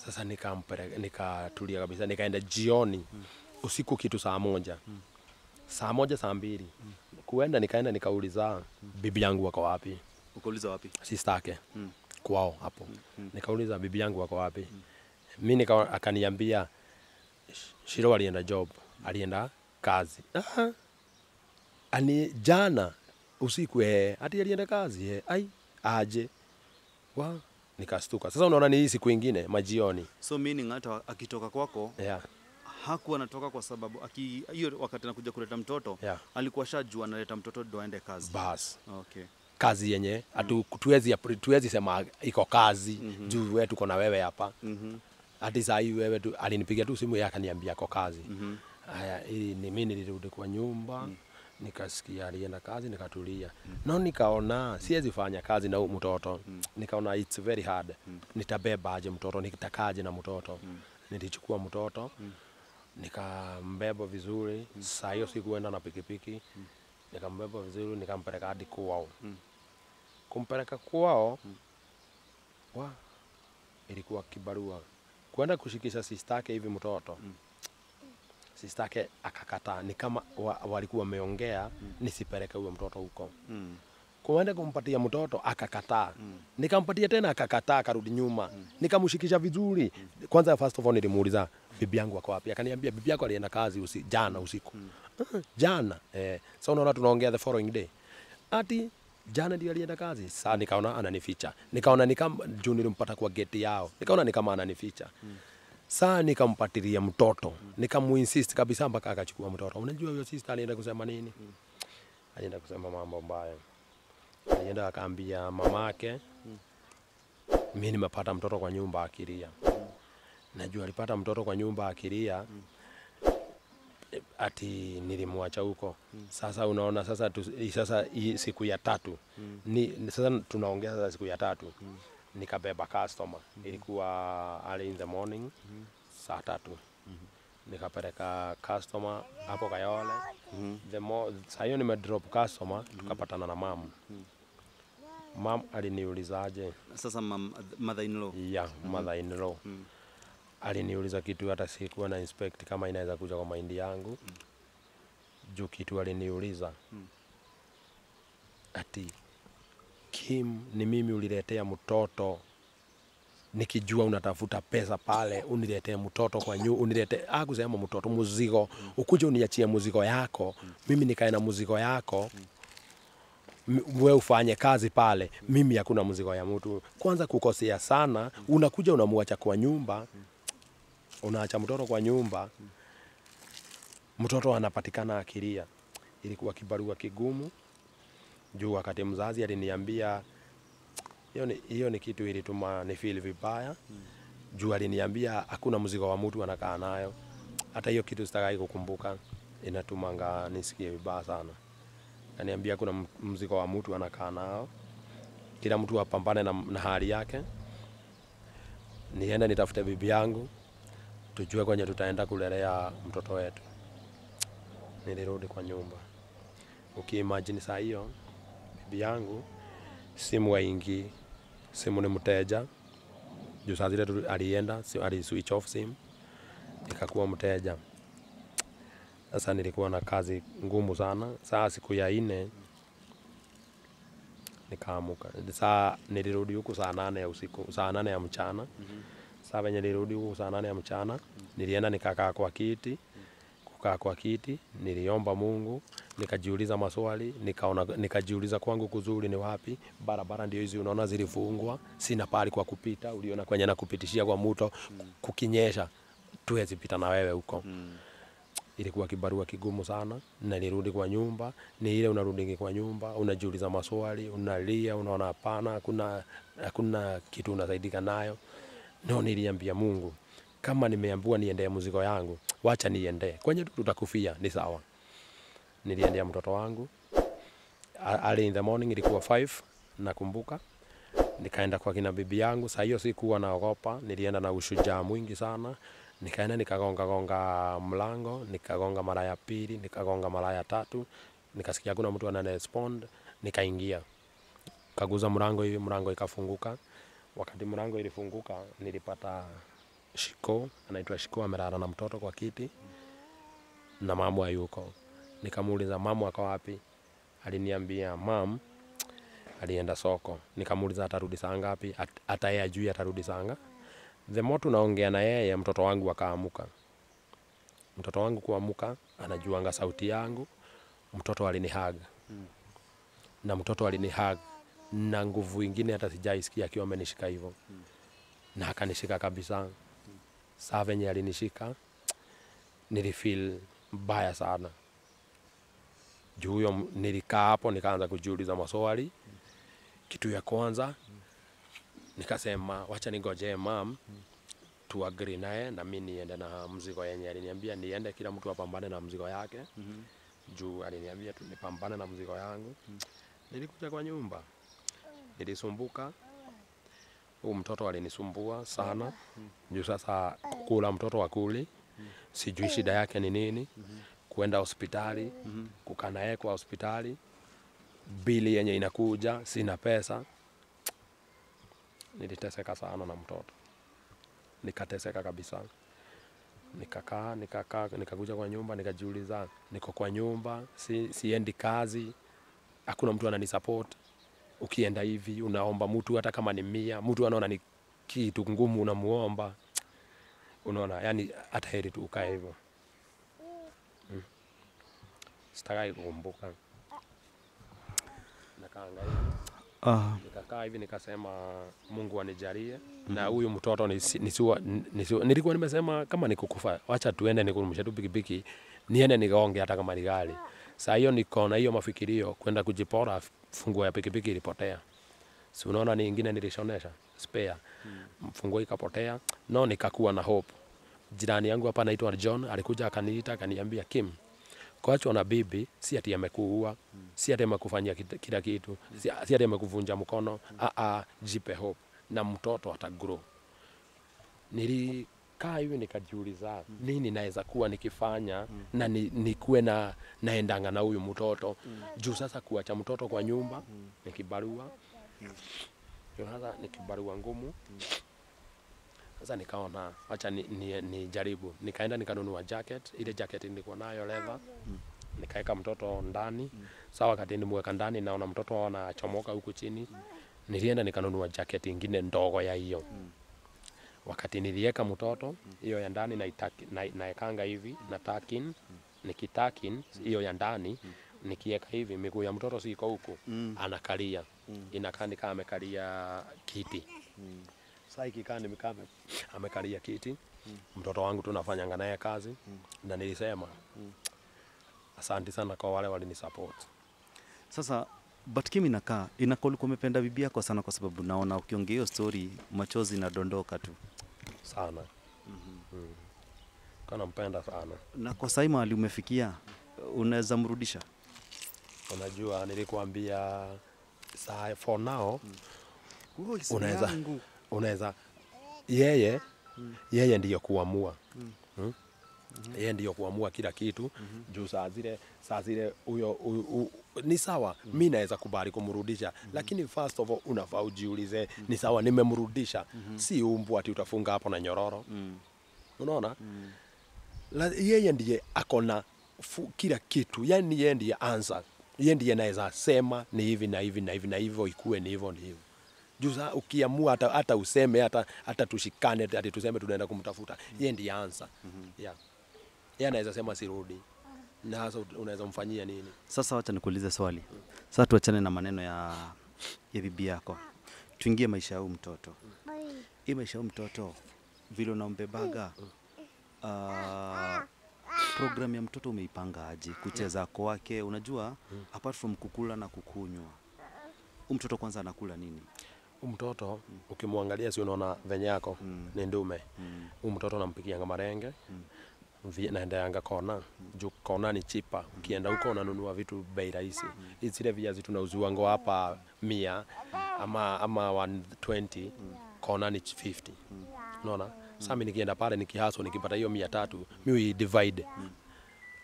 Sasa nikatulia kabisa, nikaenda jioni usiku kitu saa 1. Saa 1 saa 2. Kuenda nikaenda nikauliza bibi yangu wako wapi? Ukauliza wapi? Sister yake. Kwao hapo. Nikauliza bibi yangu wako wapi? Mimi akaniambia Shiro alienda job, alienda kazi. Ani jana usiku ati alienda kazi aje. Nikastuka. Sasa unaona ni hii siku nyingine majioni. So meaning hata akitoka kwako hakuwa anatoka kwa sababu hiyo wakati anakuja kuleta mtoto alikuwa shajua analeta mtoto ndo aende kazi. Bas. Okay. Kazi yenye tuwezi sema iko kazi juu wewe tuko na wewe hapa. Hadi saa hii wewe tu alinipigia tu simu yake akaniambia iko kazi. Haya ili ni mimi nilirudi kwa nyumba. Nikasikia alienda kazi nikatulia. Na nikaona siwezi fanya kazi na huyu mtoto. Nikaona it's very hard. Nitabeba aje mtoto, nitakaje na mtoto. Nilichukua mtoto, nikambeba vizuri. Saa hiyo sikuenda na pikipiki. Nikambeba vizuri, nikampeleka hadi kwao. Kumpeleka kwao ilikuwa kibarua. Kwenda kushikisha sister yake hivi mtoto. Sister yake akakataa, ni kama walikuwa wameongea nisipeleke huyo mtoto huko. kuenda kumpatia mtoto akakataa. Nikampatia tena akakataa, akarudi nyuma. Nikamshikisha vizuri. Kwanza first of all nilimuuliza bibi yangu ako wapi? Akaniambia bibi yako alienda kazi jana usiku. Jana. Sasa unaona tunaongea the following day. Ati jana ndio alienda kazi. Sasa nikaona ananificha. Nikaona juu nilimpata kwa gate yao. Nikaona ni kama ananificha. Sasa nikampatilia mtoto. Nikamuinsist kabisa mpaka akachukua mtoto. Unajua huyo sister alienda kusema nini? Alienda kusema mambo mbaya. Alienda akaambia mamake, mimi nimepata mtoto kwa nyumba akilia. Najua alipata mtoto kwa nyumba akilia, ati nilimwacha huko. Sasa unaona sasa hii siku ya 3. Sasa tunaongea sasa siku ya 3. Nikabeba customer. Ilikuwa early in the morning, saa 3. Nikapeleka customer hapo Kayole. Saa hiyo nimedrop customer, tukapatana na mama. Mom aliniulizaje? Sasa mother-in-law. Yeah, mother-in-law. Aliniuliza kitu hata sikuwa na inspect kama inaweza kuja kwa mahindi yangu. Juu kitu aliniuliza. Ati Kim, ni mimi uliletea mtoto nikijua unatafuta pesa pale, uniletee mtoto kwa uniletee kusema mtoto mzigo, ukuje uniachie mzigo yako, mimi nikae na mzigo yako. Wewe ufanye kazi pale, mimi hakuna mzigo ya mtu. Kwanza kukosea sana, unakuja unamwacha kwa nyumba, unaacha mtoto kwa nyumba, mtoto anapatikana akilia. Ilikuwa kibarua kigumu, juu wakati mzazi aliniambia, hiyo ni kitu ilituma ni feel vibaya, juu aliniambia hakuna mzigo wa mtu anakaa nayo. Hata hiyo kitu sitakai kukumbuka, inatumanga nisikie vibaya sana. Ananiambia kuna mzigo wa mtu anakaa nao. Kila mtu apambane na hali yake. Niende nitafute bibi yangu, tujue kwenye tutaenda kulelea mtoto wetu. Nilirudi kwa nyumba. Ukiimagine saa hiyo bibi yangu simu haingii, simu ni mteja. Juu saa zile alienda, ali switch off simu, ikakuwa mteja. Sasa nilikuwa na kazi ngumu sana. Saa siku ya 4 nikaamuka. Saa nilirudi huku saa 8 ya usiku, saa 8 ya mchana. Saa venye nilirudi huku saa 8 ya mchana, nilienda nikakaa kwa kiti. Kukaa kwa kiti, niliomba Mungu, nikajiuliza maswali, nikajiuliza kwangu kuzuri ni wapi. Barabara ndio hizi unaona zilifungwa, sina pali kwa kupita, uliona kwenye na kupitishia kwa mto, kukinyesha tuwezi pita na wewe huko. Ilikuwa kibarua kigumu sana. Nilirudi kwa nyumba, ni ile unarudi kwa nyumba, unajiuliza maswali, unalia, unaona hapana, hakuna kitu unasaidika nayo. Niliambia Mungu, kama nimeambiwa niende mzigo yangu, wacha niende. Kwenye tutakufia ni sawa. Niliendea mtoto wangu. Early in the morning ilikuwa 5 nakumbuka. Nikaenda kwa kina bibi yangu. Saa hiyo sikuwa naogopa, nilienda na ushujaa mwingi sana. Nikaenda nikagonga mlango, nikagonga mara ya 2, nikagonga mara ya 3, nikasikia kuna mtu anarespond, nikaingia. Kaguza mlango hivi, mlango ikafunguka. Wakati mlango ilifunguka, nilipata Shiko, anaitwa Shiko, amelala na mtoto kwa kiti na mama hayuko. Nikamuuliza mama ako wapi? Aliniambia mam alienda soko. Nikamuuliza atarudi saa ngapi? Hata yeye ajui atarudi saa ngapi. The more tunaongea na yeye, mtoto wangu akaamuka. Mtoto wangu kuamuka, anajuanga sauti yangu. Mtoto alinihug. Na mtoto alinihug na nguvu ingine hata sijaisikia akiwa amenishika hivyo. Na akanishika kabisa. Saa venye alinishika, nilifeel mbaya sana. Juu huyo nilikaa hapo, nikaanza kujiuliza maswali. Kitu ya kwanza, nikasema wacha ningoje mam tu agree naye na mimi niende na mzigo yenye aliniambia niende, kila mtu apambane na mzigo yake. Juu aliniambia tu nipambane na mzigo yangu. Nilikuja kwa nyumba, nilisumbuka. Huyu mtoto alinisumbua sana. Juu sasa kukula mtoto wakuli, sijui shida yake ni nini. Kuenda hospitali, kukaa naye kwa hospitali, bili yenye inakuja, sina pesa. Niliteseka sana na mtoto. Nikateseka kabisa. Nikakaa, nikakuja kwa nyumba, nikajiuliza, niko kwa nyumba, siendi kazi, hakuna mtu ananisupport. ukienda hivi unaomba mtu hata kama ni 100, mtu anaona ni kitu ngumu unamuomba. Unaona, yani hata heri tu ukae hivyo. Sitakai kukumbuka. Nakaanga hivi. Nikakaa hivi nikasema Mungu anijalie na huyu mtoto nilikuwa nimesema kama nikukufa acha tuende nikunumshe tu pikipiki niende nikaonge hata kama ni gari. Saa hiyo nikaona hiyo mafikirio kwenda kujipora funguo ya pikipiki ilipotea. Si unaona ni nyingine nilishonesha spare. Funguo ikapotea. No nikakuwa na hope. Jirani yangu hapa anaitwa John alikuja akaniita akaniambia Kim, kuachwa na bibi si ati amekuua, si ati amekufanyia kila kitu, si ati amekuvunja mkono, jipe hope na mtoto atagrow. Nilikaa hivi nikajiuliza nini naweza kuwa nikifanya na nikuwe naendanga na huyu mtoto. Juu sasa kuacha mtoto kwa nyumba ni kibarua. Sasa ni kibarua ngumu. Sasa nikaona acha ni jaribu. Nikaenda nikanunua jacket, ile jacket nilikuwa nayo leather. Nikaeka mtoto ndani. Sawa wakati nimeweka ndani naona mtoto anachomoka huku chini. Nilienda nikanunua jacket nyingine ndogo ya hiyo. Wakati nilieka mtoto hiyo ya ndani naekanga hivi na takin, nikitakin hiyo ya ndani nikieka hivi miguu ya mtoto siko huku anakalia. Inakaa ni kama amekalia kiti. Sasa ikikaa nimekaa amekalia kiti. Mtoto wangu tunafanyanga naye kazi na nilisema asante sana kwa wale walinisupport. Sasa but Kim inakaa ulikuwa umependa bibi yako sana kwa sababu naona ukiongea hiyo story machozi inadondoka tu sana. Kana mpenda sana. Na kwa sasa mahali umefikia unaweza mrudisha? Unajua nilikuambia saa for now unaweza yeye ndiyo kuamua. Yeye ndiyo kuamua kila kitu. Juu saa zile huyo ni sawa mimi naweza kubali kumrudisha lakini first of all unafaa ujiulize ni sawa nimemrudisha si umbu ati utafunga hapo na nyororo. Unaona? Yeye ndiye akona kila kitu, yani yeye ndiye answer. Yeye ndiye anaweza sema ni hivi na hivi na hivi na hivyo ikue ni hivyo ndivyo. Juu sasa ukiamua hata useme hata tushikane hata tuseme tunaenda kumtafuta yeye ndiye answer. Yeah. Yeye anaweza sema sirudi. Na sasa unaweza mfanyia nini? Sasa wacha nikuulize swali. Sasa tuachane na maneno ya bibi yako. Tuingie maisha ya mtoto. Hii maisha ya mtoto vile unaombebaga program ya mtoto umeipanga aje? Kucheza kwake unajua apart from kukula na kukunywa. Mtoto kwanza anakula nini? Mtoto ukimwangalia si unaona venye yako ni ndume. Mtoto nampikia marenge. Naendeanga kona. Juu kona ni chipa. Ukienda huko unanunua vitu bei rahisi. Zile viazi tunauziwango hapa 100 ama 120, kona ni 50. Unaona? Sasa mimi nikienda pale nikihaso nikipata hiyo 300, mimi divide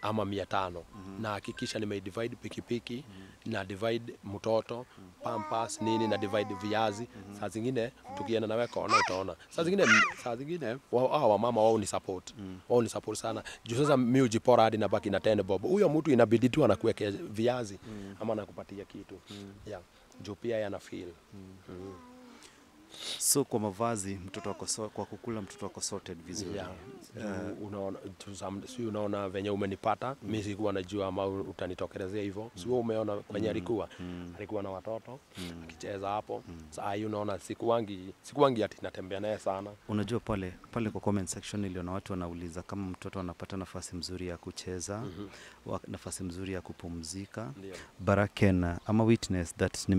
ama 500 na hakikisha nimedivide pikipiki na divide mtoto pampers nini na divide viazi. Saa zingine tukienda nawe kona utaona. Saa zingine wao mama wao ni support. Wao ni support sana. Juu sasa mimi ujipora hadi na baki na 10 bob. Huyo mtu inabidi tu anakuwekea viazi ama anakupatia kitu. Yeah. Juu pia yana feel. So kwa mavazi mtoto wako kwa kukula mtoto wako sorted vizuri. Yeah. Unaona venye umenipata mimi sikuwa najua ama utanitokelezea hivyo. Sio umeona kwenye alikuwa na watoto akicheza hapo. Sasa unaona sikuangi ati natembea naye sana. Unajua pale kwa comment section niliona watu wanauliza kama mtoto anapata nafasi mzuri ya kucheza, nafasi mzuri ya kupumzika. Baraken ama witness that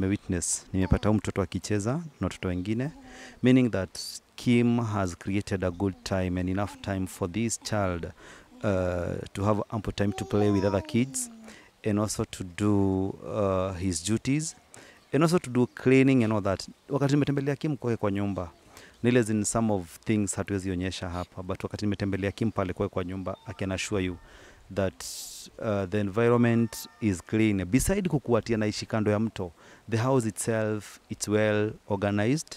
nimepata mtoto akicheza na watoto wengine, meaning that Kim has created a good time and enough time for this child to have ample time to play with other kids and also to do his duties and also to do cleaning and all that. Wakati nimetembelea Kim kwa nyumba, nile in some of things hatuwezi onyesha hapa, but wakati nimetembelea Kim pale kwa nyumba, I can assure you that the environment is clean. Beside kukuatia naishi kando ya mto, the house itself, it's well organized.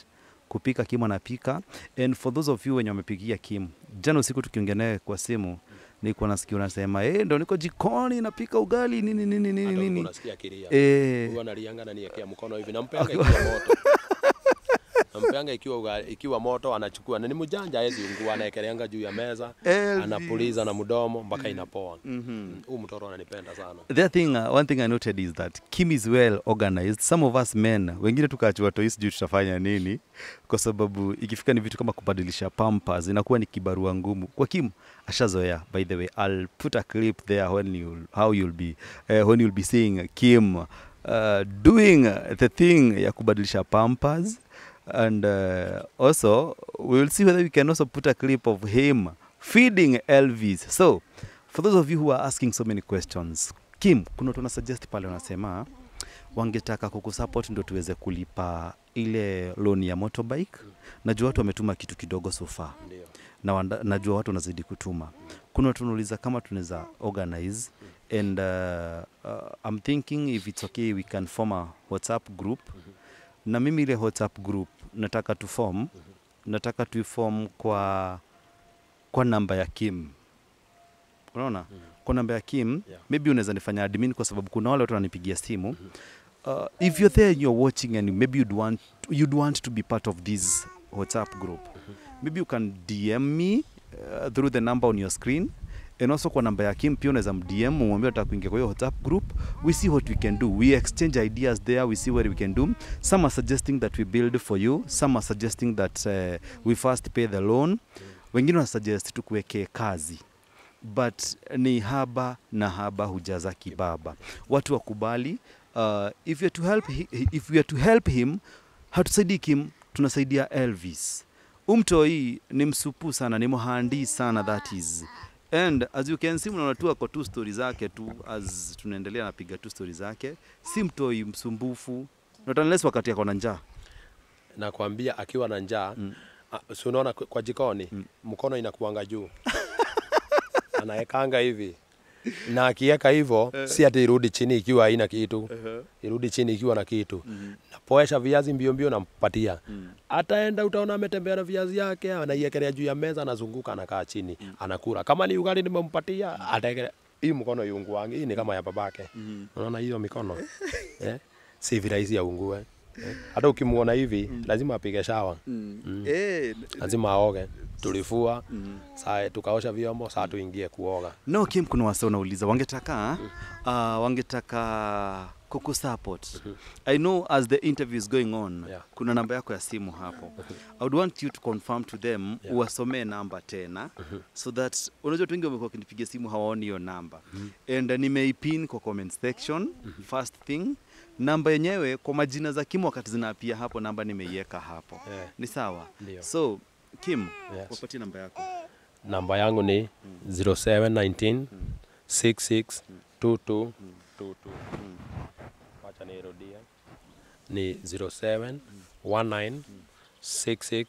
Kupika Kim anapika. And for those of you wenye wamepigia Kim, jana usiku tukiongea naye kwa simu, nilikuwa nasikia unasema ndo niko jikoni napika ugali nini. Unasikia kilia. Huwa analianga na niwekea mkono hivi nampanga ikiwa moto. Nampanga ikiwa moto anachukua na ni mjanja hezi ungua anaekeleanga juu ya meza anapuliza na mdomo mpaka inapoa. Huyu mtoto ananipenda sana. One thing I noted is that Kim is well organized. Some of us men wengine tukaachwa toys juu tutafanya nini, kwa sababu ikifika ni vitu kama kubadilisha pampers inakuwa ni kibarua ngumu. Kwa Kim ashazoea. By the way, I'll put a clip there when you'll be seeing Kim doing the thing ya kubadilisha pampers. And also, we will see whether we can also put a clip of him feeding Elvis. So, for those of you who are asking so many questions, Kim, kuna tuna suggest pale wanasema wangetaka kukusupport ndio tuweze kulipa ile loan ya motorbike. Najua watu wametuma kitu kidogo so far. Na najua watu wanazidi kutuma. Kuna tunauliza kama tunaweza organize and I'm thinking if it's okay we can form a WhatsApp group. Na mimi ile WhatsApp group nataka tuiform kwa namba ya Kim. Unaona? Kwa namba ya Kim, maybe unaweza nifanya admin kwa sababu kuna wale watu wananipigia simu. If you're there and you're watching and maybe you'd want to be part of this WhatsApp group. Maybe you can DM me through the number on your screen. And also kwa namba ya Kim pia unaweza mdm mwambie unataka kuingia kwa hiyo WhatsApp group. We see what we can do. We exchange ideas there. We see what we can do. Some are suggesting that we build for you. Some are suggesting that we first pay the loan. Wengine wanasuggest tukuweke kazi. But ni haba na haba hujaza kibaba. Watu wakubali. If we are to help him, hatusaidii Kim, tunasaidia Elvis. Umtoi ni msupu sana, ni mohandi sana, that is. And as you can see, mnaona tu ako tu stories zake tu as tunaendelea napiga tu stories zake. Si mtoi msumbufu. Not unless wakati yako na njaa. Nakwambia akiwa na njaa, si unaona kwa jikoni, mkono inakuanga juu. Anaekanga hivi. Na akiweka hivyo, si ati irudi chini ikiwa haina kitu. Irudi chini ikiwa na kitu. Napoesha viazi mbio nampatia. Ataenda utaona ametembea na viazi yake, anaiekelea juu ya meza, anazunguka anakaa chini, anakula. Kama ni ugali nimempatia, ataekelea hii mkono yungu wangu, hii ni kama ya babake. Unaona hiyo mikono? Si virahisi ya ungue. Hata ukimuona hivi, lazima apige shower. Lazima aoge. Tulifua, saa tukaosha vyombo, saa tuingie kuoga. No, Kim, kuna wase unauliza wangetaka kukusupport. I know as the interview is going on, kuna namba yako ya simu hapo. I would want you to confirm to them, uwasomee namba tena, so that unajua watu wengi wamekuwa wakinipigia simu hawaoni hiyo namba. And nimeipin kwa comment section, first thing. Namba yenyewe kwa majina za Kim wakati zinapia hapo, namba nimeiweka hapo. Ni sawa? So, Kim, wapatie namba yako. Namba yangu ni 0719 66 22 22. Wacha nirudia. Ni 07 19 66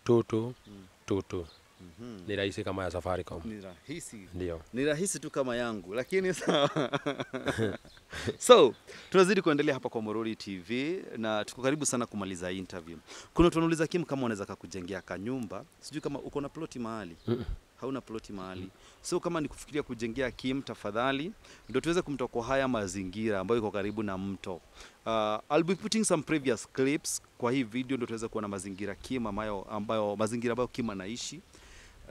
22 22. Ni rahisi kama ya Safaricom. Ni rahisi. Ndio. Ni rahisi tu kama yangu, lakini sawa. So, tunazidi kuendelea hapa kwa Murori TV na tuko karibu sana kumaliza interview. Kuna tunauliza Kim kama unaweza kujengea kanyumba. Sijui kama uko na ploti mahali. Hauna ploti mahali. So kama ni kufikiria kujengea Kim, tafadhali ndio tuweze kumtokoa haya mazingira ambayo iko karibu na mto. I'll be putting some previous clips kwa hii video ndio tuweze kuona mazingira Kim mazingira ambayo Kim anaishi.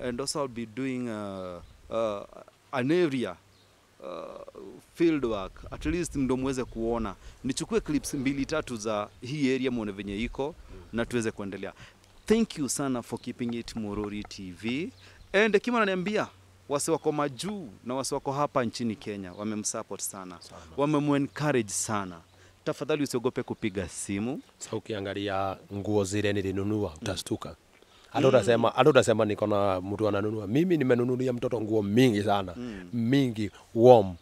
And also I'll be doing an area field work, at least ndo muweze kuona. Nichukue clips 2-3 za hii area muone venye iko na tuweze kuendelea. Thank you sana for keeping it Murori TV. And Kim ananiambia wase wako majuu na wase wako hapa nchini Kenya wamemsupport sana. Wamemu-encourage sana. Tafadhali usiogope kupiga simu. Sasa ukiangalia nguo zile nilinunua utastuka. Hata utasema niko na mtu ananunua. Mimi nimenunulia mtoto nguo mingi sana. Mingi, warm,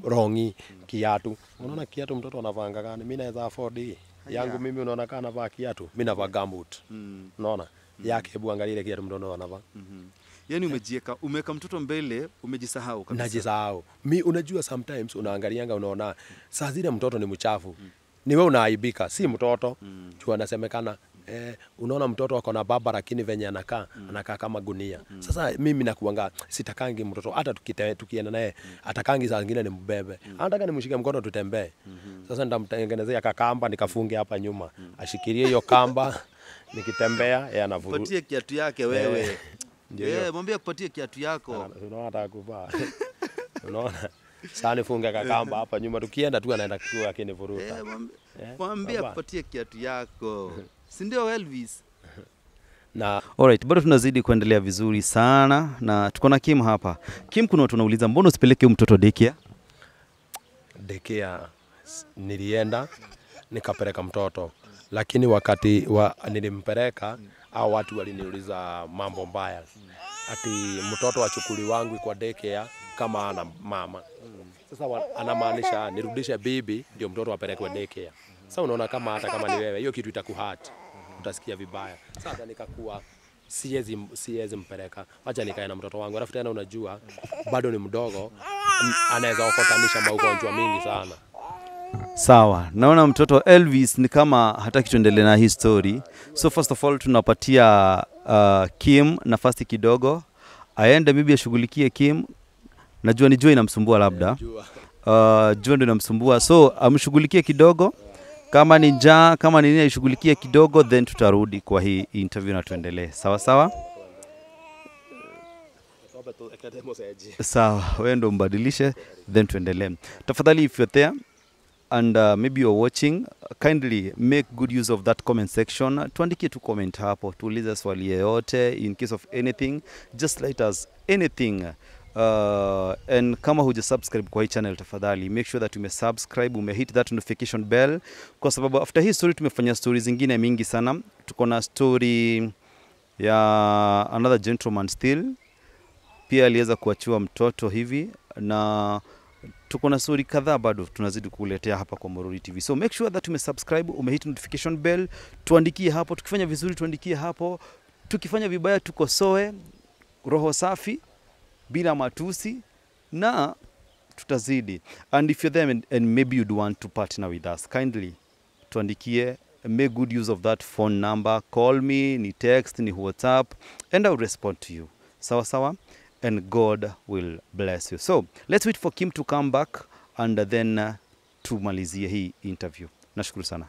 rongi, kiatu. Unaona kiatu mtoto anavanga gani? Mimi naweza afford hii. Yangu mimi unaona kana navaa kiatu. Mimi navaa gumboot. Unaona? Yake hebu angalia ile kiatu mtoto anavaa. Yaani umeweka mtoto mbele, umejisahau kabisa. Najisahau. Mimi unajua sometimes unaangalianga unaona saa zile mtoto ni mchafu. Ni wewe unaaibika, si mtoto. Jua anasemekana unaona mtoto ako na baba lakini venye anakaa kama gunia. Sasa mimi nakuanga sitakangi mtoto hata tukienda naye atakangi saa nyingine nimbebe. Anataka nimshike mkono tutembee. Sasa nitamtengenezea kakamba nikafunge hapa nyuma. Ashikilie hiyo kamba nikitembea yeye anavuruta. Patie kiatu yake wewe. Ndio. Mwambie kupatie kiatu yako. Unaona atakuvaa. Unaona? Sasa nifunge kakamba hapa nyuma tukienda tu anaenda tu akinivuruta. Mwambie kupatie kiatu yako. Si ndio Elvis? Na alright, bado tunazidi kuendelea vizuri sana na tuko na Kim hapa. Kim, kuna watu wanauliza mbona usipeleke mtoto daycare? Daycare nilienda nikapeleka mtoto, lakini wakati nilimpeleka au watu waliniuliza mambo mbaya. Ati mtoto achukuli wangu kwa daycare kama ana mama. Sasa anamaanisha nirudishe bibi ndio mtoto apelekwe daycare. Sasa unaona kama hata kama ni wewe hiyo kitu itakuhurt. Utasikia vibaya. Sasa nikakuwa siwezi mpeleka. Acha nikae na mtoto wangu. Alafu tena unajua bado ni mdogo, anaweza okotanisha magonjwa mingi sana. Sawa. Naona mtoto Elvis ni kama hataki tuendelee na hii story. So first of all tunapatia Kim nafasi kidogo. Aende bibi ashughulikie Kim. Najua ni Joy inamsumbua labda. Joy ndio inamsumbua. So amshughulikie kidogo. Kama ni njaa, kama ni nini aishughulikie kidogo, then tutarudi kwa hii interview na tuendelee. Sawa sawa? Sawa, wewe ndo mbadilishe, then tuendelee. Tafadhali if you're there and maybe you're watching, kindly make good use of that comment section. Tuandikie tu comment hapo, tuulize swali yoyote in case of anything, just let us anything. And kama huja subscribe kwa hii channel tafadhali make sure that umesubscribe, umehit that notification bell, kwa sababu after hii story tumefanya stories zingine mingi sana. Tuko na story ya another gentleman still, pia aliweza kuachiwa mtoto hivi, na tuko na story kadhaa bado tunazidi kukuletea hapa kwa Murori TV. So make sure that umesubscribe, umehit notification bell, tuandikie hapo, tukifanya vizuri tuandikie hapo, tukifanya vibaya tukosoe, roho safi bila matusi, na tutazidi. And if you're there and maybe you'd want to partner with us, kindly tuandikie, make good use of that phone number, call me, ni text, ni WhatsApp, and I'll respond to you. Sawa sawa, and God will bless you. So let's wait for Kim to come back and then tumalizie hii interview. Nashukuru sana.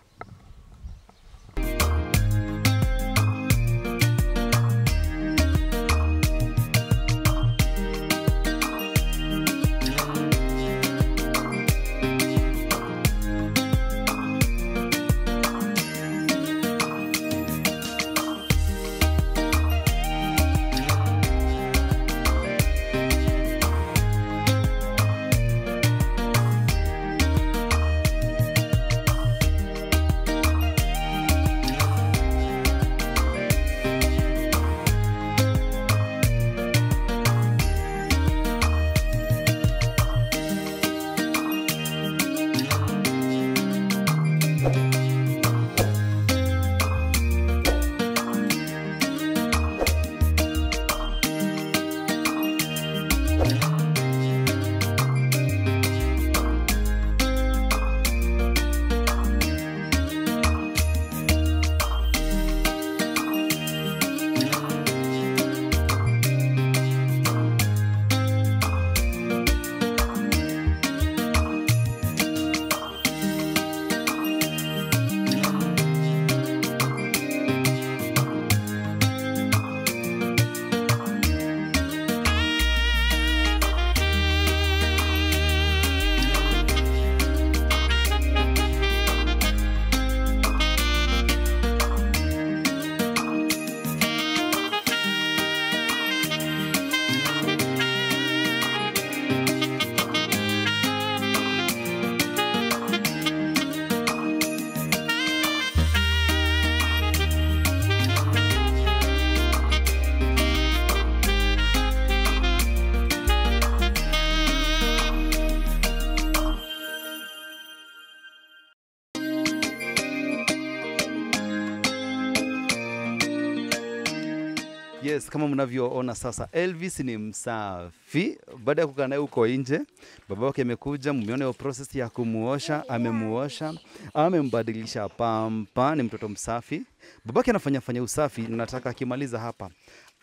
Yes, kama mnavyoona sasa, Elvis ni msafi. Baada ya kukaa naye huko nje, baba wake amekuja, mmeona hiyo process ya kumuosha, amemuosha, amembadilisha pampa, ni mtoto msafi. Babake anafanya usafi, nataka akimaliza hapa,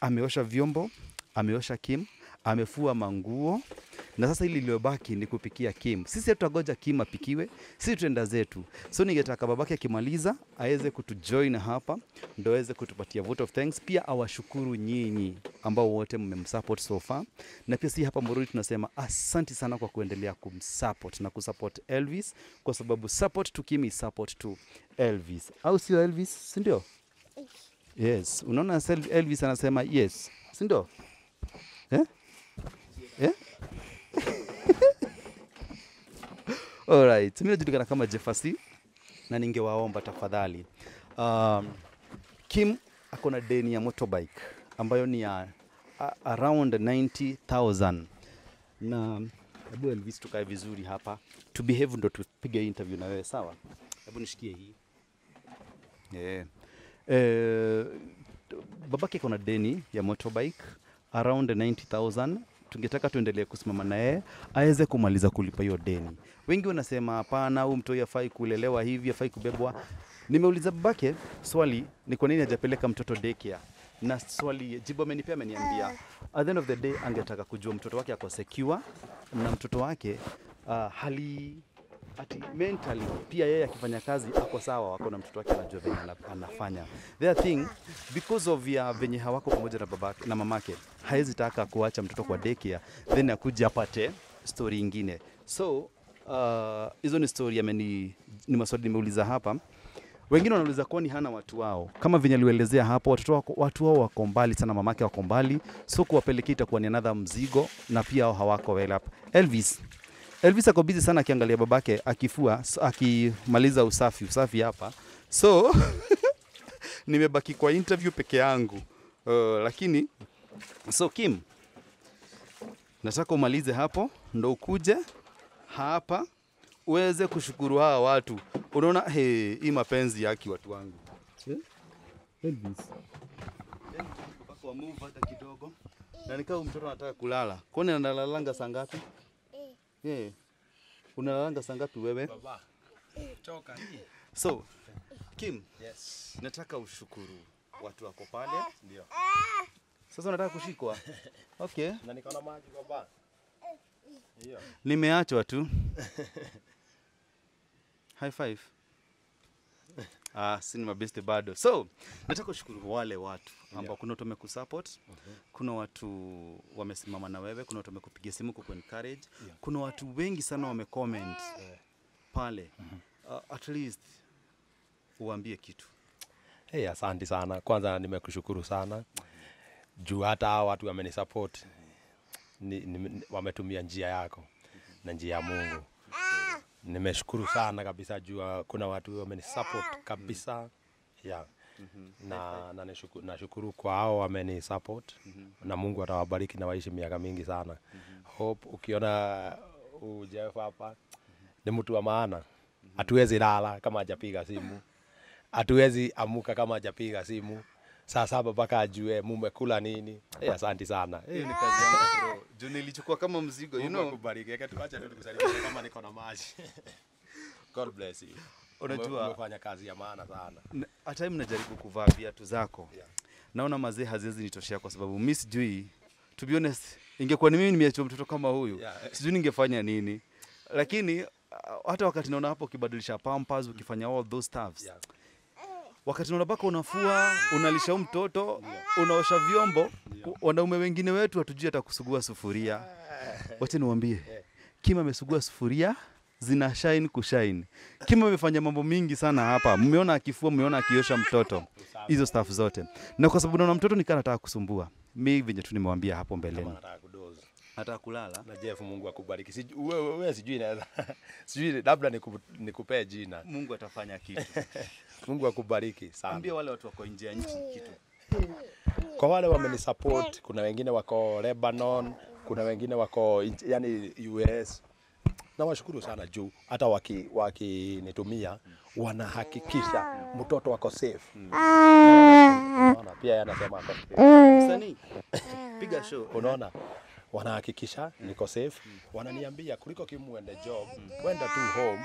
ameosha vyombo, ameosha Kim, amefua manguo, na sasa hili lilobaki ni kupikia Kim. Sisi tutagoja Kim apikiwe, sisi tuenda zetu. So ningetaka babake akimaliza aweze kutujoin hapa, ndio aweze kutupatia vote of thanks. Pia awashukuru nyinyi ambao wote mmemsupport so far. Na pia si hapa Mururi tunasema asante sana kwa kuendelea kumsupport na kusupport Elvis, kwa sababu support to Kim is support to Elvis. Au sio Elvis, si ndio? Yes, unaona Elvis anasema yes, si ndio? Eh? Yeah? Alright, mimi najulikana kama Jefferson na ningewaomba tafadhali. Kim akona deni ya motorbike ambayo ni ya around 90,000. Na hebu Elvis tukae vizuri hapa. To behave ndo tupige interview na wewe, sawa? Hebu nishikie hii. Babake akona deni ya motorbike around 90,000. Tungetaka tuendelee kusimama na yeye aweze kumaliza kulipa hiyo deni. Wengi wanasema hapana, huyu mtoto hafai kulelewa hivi, hafai kubebwa. Nimeuliza babake swali, ni kwa nini hajapeleka mtoto daycare? Na swali jibu amenipea, ameniambia at the end of the day angetaka kujua mtoto wake ako secure na mtoto wake hali ati mentally pia yeye akifanya kazi ako sawa, wako na mtoto wake anajua venye anafanya. The other thing, because of ya venye hawako pamoja na babake na mamake, haezi taka kuacha mtoto kwa daycare then akuja apate story nyingine. So hizo ni story ni maswali nimeuliza hapa. Wengine wanauliza kwani hana watu wao. Kama venye alielezea hapo, watu wao wako mbali sana, mamake wako mbali, so kuwapelekea itakuwa ni another mzigo, na pia hao hawako well up. Elvis ako busy sana akiangalia babake akifua, akimaliza usafi hapa. So nimebaki kwa interview peke yangu. Lakini so Kim, nataka umalize hapo ndo ukuje hapa uweze kushukuru hawa watu. Unaona hii mapenzi yake watu wangu. Elvis. Bako move hata kidogo. Na nikao mtoto anataka kulala. Kwani analalanga saa ngapi? Unalalanga saa ngapi wewe? Baba. Choka hii. So, Kim, Yes. nataka ushukuru watu wako pale. Ndio. Sasa unataka kushikwa? Okay. Na nikaona maji baba. Hiyo. Nimeachwa tu. High five. Si ni mabeste bado. So, nataka kushukuru wale watu ambao kuna watu wamekusupport, kuna watu wamesimama na wewe, kuna watu wamekupigia simu kuencourage, kuna watu wengi sana wamecomment pale. At least uambie kitu. Asante sana. Kwanza nimekushukuru sana. Juu hata hao watu wamenisupport. Wametumia njia yako na njia ya Mungu. Nimeshukuru sana kabisa juu kuna watu wamenisupport kabisa. Na nashukuru kwa hao wamenisupport. Na Mungu atawabariki na waishi miaka mingi sana. Hope ukiona Jeff hapa ni mtu wa maana. Hatuwezi lala kama hajapiga simu. Hatuwezi amuka kama hajapiga simu. Saa 7 mpaka ajue mumekula nini. Asante sana. Hiyo ni kazi yangu bro. Juu nilichukua kama mzigo, you know. Kubariki. Tuache tu tukusalimie kama niko na maji. God bless you. Unajua umefanya kazi ya maana sana. Hata mimi najaribu kuvaa viatu zako. Naona mazee haziwezi nitoshea kwa sababu mimi sijui, to be honest, ingekuwa ni mimi nimeacha mtoto kama huyu, sijui ningefanya nini. Lakini hata wakati naona hapo ukibadilisha pampers, ukifanya all those stuffs. Wakati naona baka unafua, unalisha mtoto, unaosha vyombo, wanaume wengine wetu hatujui hata kusugua sufuria. Wacha niwaambie, Kim amesugua sufuria, zina shine kushine. Kim amefanya mambo mingi sana hapa. Mmeona akifua, mmeona akiosha mtoto. Hizo stuff zote. Na kwa sababu naona mtoto nikaa nataka kusumbua. Mimi venye tu nimemwambia hapo mbeleni. Nataka kudoza. Nataka kulala. Na Jeff, Mungu akubariki. Wewe sijui naweza. Sijui labda nikupee jina. Mungu atafanya kitu. Mungu akubariki sana. Ambia wale watu wako nje ya nchi kitu. Kwa wale wamenisupport, kuna wengine wako Lebanon, kuna wengine wako yani US. Na washukuru sana juu hata wakinitumia wanahakikisha mtoto wako safe. Unaona pia yeye anasema ako safe. Msanii piga show. Unaona wanahakikisha niko safe. Wananiambia kuliko kimuende job, wenda tu home,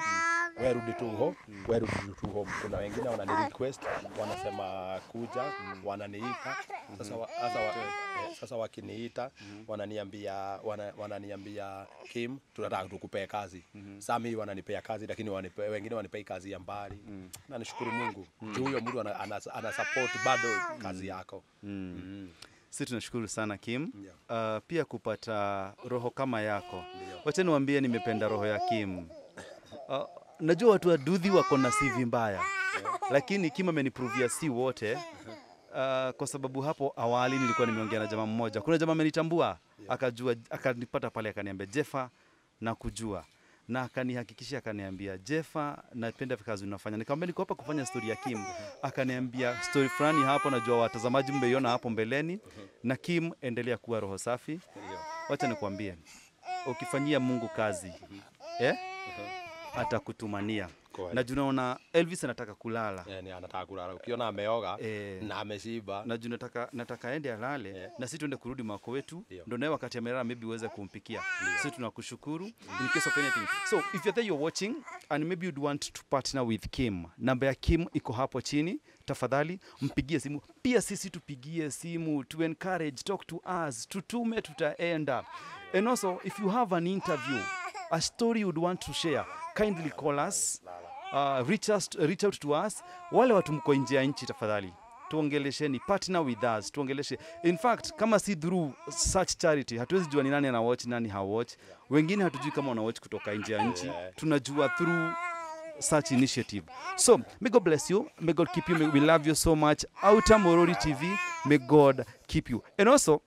wewe rudi tu home, wewe rudi tu home. Kuna wengine wanani request, wanasema kuja, wananiita. Sasa wakiniita wananiambia Kim, tunataka tukupe kazi. Sasa mimi wananipea kazi lakini wengine wanipei kazi ya mbali. Na nishukuru Mungu. Juu huyo mtu ana support bado kazi yako. Sisi tunashukuru sana Kim. Pia kupata roho kama yako. Wacha niwaambie nimependa roho ya Kim. Najua watu wa Duthi wako na CV mbaya. Lakini Kim ameniprovia si wote. Kwa sababu hapo awali nilikuwa nimeongea na jamaa mmoja. Kuna jamaa amenitambua, akajua, akanipata pale akaniambia Jeffa na kujua. Na akanihakikishia akaniambia Jeffa napenda kazi unafanya. Nikamwambia niko hapa kufanya story ya Kim. Akaniambia story fulani hapo najua watazamaji mmeiona hapo mbeleni na Kim endelea kuwa roho safi. Wacha nikwambie. Ukifanyia Mungu kazi, atakutumania. Na tunaona Elvis anataka kulala. Ni anataka kulala. Ukiona ameoga na ameshiba. Na nataka aende alale na sisi tuende kurudi mwako wetu. Ndio naye wakati amelala maybe uweze kumpikia. Sisi tunakushukuru in case of anything. So if you're there you're watching and maybe you'd want to partner with Kim. Namba ya Kim iko hapo chini. Tafadhali mpigie simu. Pia sisi tupigie simu to encourage, talk to us. Tutume tutaenda. And also if you have an interview, a story you'd want to share, kindly call us. Reach out to us. Wale watu mko nje ya nchi tafadhali tuongelesheni, partner with us, tuongeleshe. In fact kama si through such charity hatuwezi jua ni nani ana watch nani ha watch. Wengine hatujui kama wana watch kutoka nje ya nchi. Tunajua through such initiative. So may God bless you, may God keep you, we love you so much. Outer Morori TV, may God keep you, and also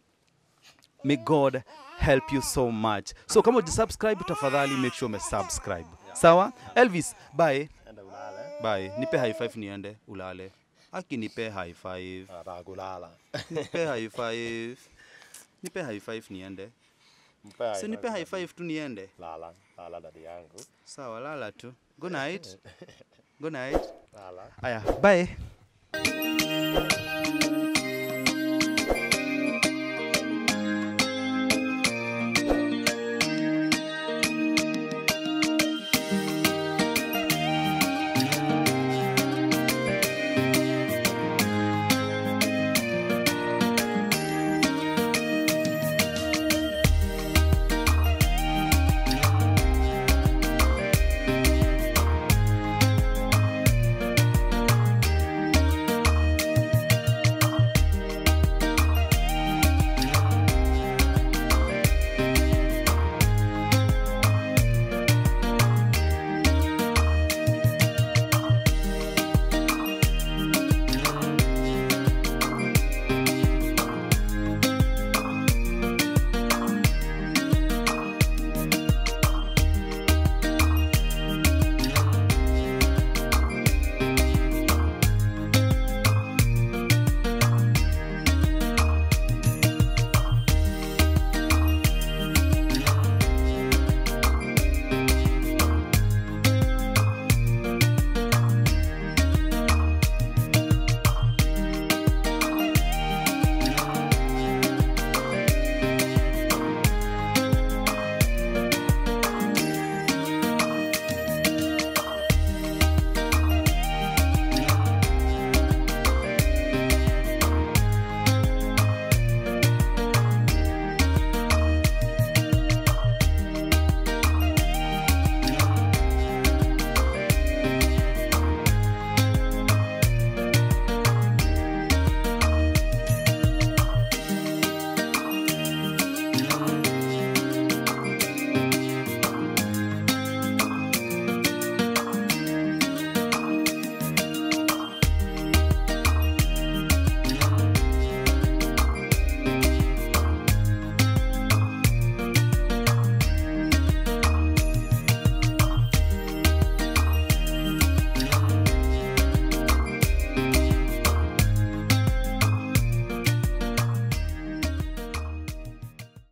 may God help you so much. So kama ujisubscribe tafadhali make sure umesubscribe. Sawa? Elvis, bye. Bye. Nipe high five niende ulale. Aki nipe high five. Kulala. Nipe high five. Nipe high five niende. Si nipe high five tu niende. Lala dadi yangu. Sawa, lala tu. Good night. Good night. Lala. Aya, bye.